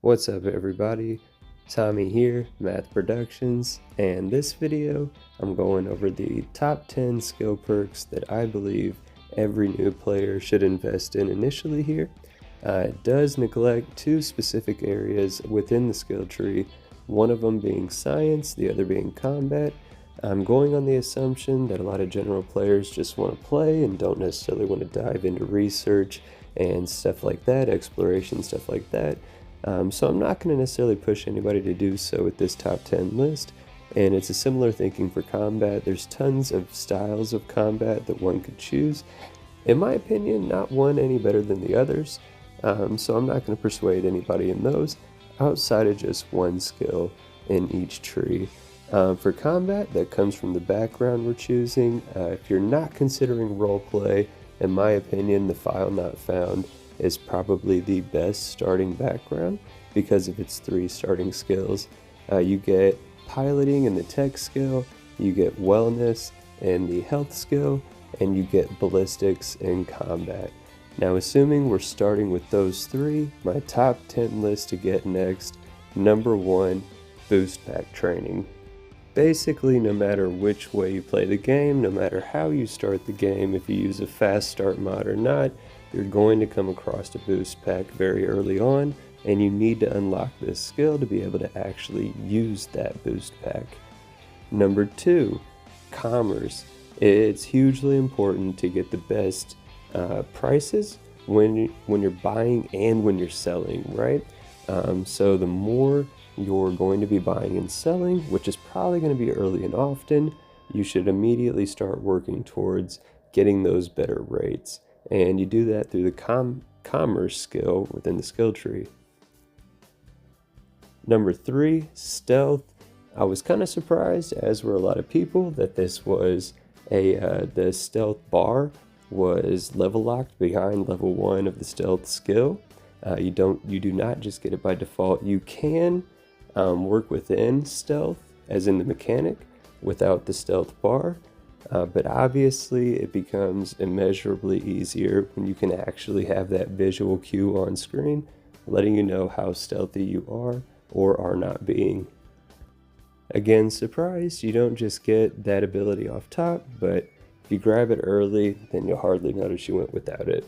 What's up everybody, Tommy here, Math Productions, and this video I'm going over the top 10 skill perks that I believe every new player should invest in initially here. It does neglect two specific areas within the skill tree, one of them being science, the other being combat. I'm going on the assumption that a lot of general players just want to play and don't necessarily want to dive into research and stuff like that, exploration, stuff like that. So I'm not going to necessarily push anybody to do so with this top 10 list, and it's a similar thinking for combat. There's tons of styles of combat that one could choose. In my opinion, not one any better than the others, so I'm not going to persuade anybody in those outside of just one skill in each tree. For combat, that comes from the background we're choosing. If you're not considering roleplay, in my opinion, the file not found is probably the best starting background because of its three starting skills. You get piloting and the tech skill, you get wellness and the health skill, and you get ballistics and combat. Now, assuming we're starting with those three, my top 10 list to get next, number 1, boost pack training. Basically, no matter which way you play the game, no matter how you start the game, if you use a fast start mod or not, you're going to come across a boost pack very early on, and you need to unlock this skill to be able to actually use that boost pack. Number 2, commerce. It's hugely important to get the best prices when you're buying and when you're selling, right? So the more you're going to be buying and selling, which is probably going to be early and often, you should immediately start working towards getting those better rates. And you do that through the commerce skill within the skill tree. Number 3, stealth. I was kind of surprised, as were a lot of people, that this was the stealth bar was level locked behind level 1 of the stealth skill. You do not just get it by default. You can work within stealth, as in the mechanic, without the stealth bar. But obviously it becomes immeasurably easier when you can actually have that visual cue on screen, letting you know how stealthy you are or are not being. Again, surprise, you don't just get that ability off top, but if you grab it early, then you'll hardly notice you went without it.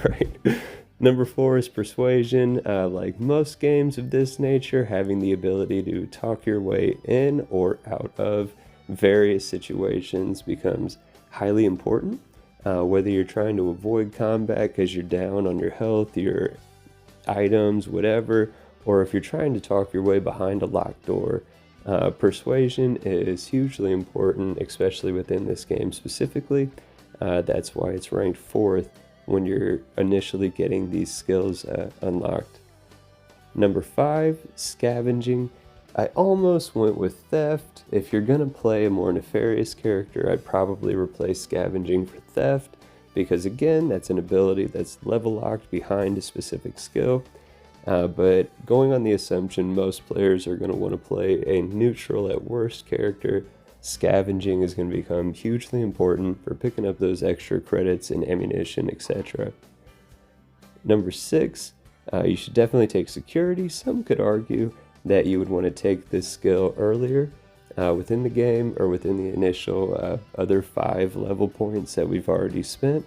Right. Number 4 is persuasion. Like most games of this nature, having the ability to talk your way in or out of various situations becomes highly important. Whether you're trying to avoid combat because you're down on your health, your items, whatever, or if you're trying to talk your way behind a locked door, persuasion is hugely important, especially within this game specifically. That's why it's ranked 4th when you're initially getting these skills unlocked. Number 5, scavenging. I almost went with theft. If you're gonna play a more nefarious character, I'd probably replace scavenging for theft, because again, that's an ability that's level locked behind a specific skill. But going on the assumption most players are gonna wanna play a neutral at worst character, scavenging is gonna become hugely important for picking up those extra credits and ammunition, etc. Number 6, you should definitely take security. Some could argue that you would want to take this skill earlier within the game or within the initial other 5 level points that we've already spent.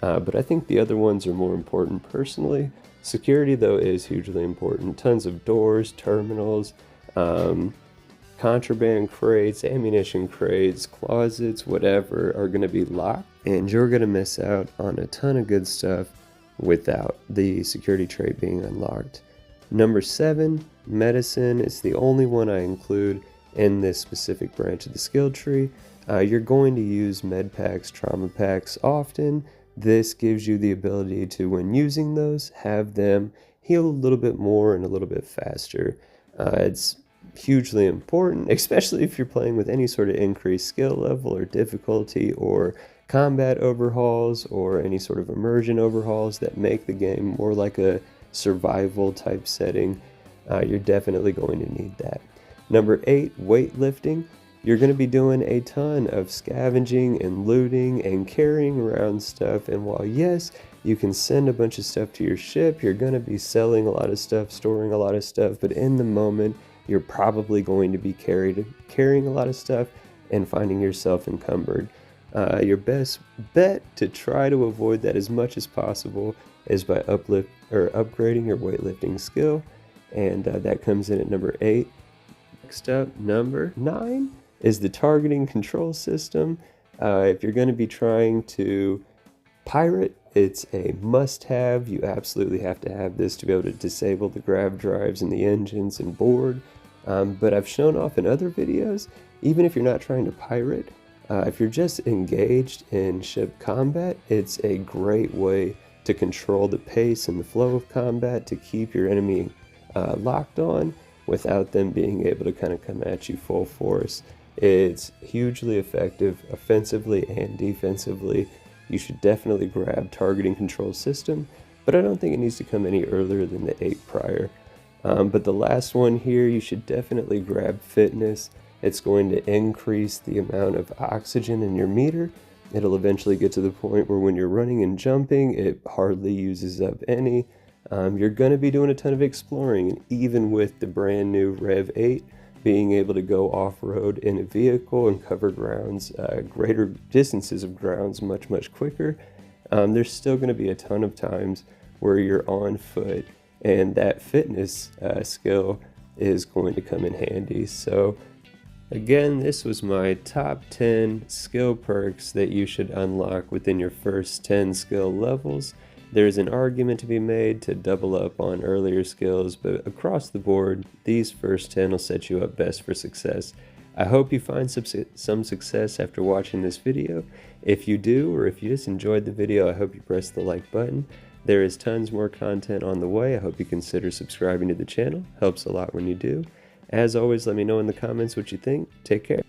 But I think the other ones are more important personally. Security, though, is hugely important. Tons of doors, terminals, contraband crates, ammunition crates, closets, whatever, are going to be locked, and you're going to miss out on a ton of good stuff without the security trait being unlocked. Number 7, medicine, is the only one I include in this specific branch of the skill tree. You're going to use med packs, trauma packs often. This gives you the ability to, when using those, have them heal a little bit more and a little bit faster. It's hugely important, especially if you're playing with any sort of increased skill level or difficulty or combat overhauls or any sort of immersion overhauls that make the game more like a survival type setting. You're definitely going to need that. Number 8, weightlifting. You're going to be doing a ton of scavenging and looting and carrying around stuff, and while yes, You can send a bunch of stuff to your ship, you're going to be selling a lot of stuff, storing a lot of stuff, but in the moment, you're probably going to be carrying a lot of stuff and finding yourself encumbered. Your best bet to try to avoid that as much as possible is by upgrading your weightlifting skill, and that comes in at number 8. Next up, number 9 is the targeting control system. If you're going to be trying to pirate, it's a must-have. You absolutely have to have this to be able to disable the grav drives and the engines and board. But I've shown off in other videos, even if you're not trying to pirate, if you're just engaged in ship combat, it's a great way to control the pace and the flow of combat, to keep your enemy locked on without them being able to kind of come at you full force. It's hugely effective offensively and defensively. You should definitely grab targeting control system, but I don't think it needs to come any earlier than the 8 prior. But the last one here, you should definitely grab fitness. It's going to increase the amount of oxygen in your meter. It'll eventually get to the point where when you're running and jumping, it hardly uses up any. You're going to be doing a ton of exploring, and even with the brand new Rev 8, being able to go off-road in a vehicle and cover grounds, greater distances of grounds much quicker, there's still going to be a ton of times where you're on foot, and that fitness skill is going to come in handy. So again, this was my top 10 skill perks that you should unlock within your first 10 skill levels. There's an argument to be made to double up on earlier skills, but across the board, these first 10 will set you up best for success. I hope you find some success after watching this video. If you do, or if you just enjoyed the video, I hope you press the like button. There is tons more content on the way. I hope you consider subscribing to the channel. Helps a lot when you do. As always, let me know in the comments what you think. Take care.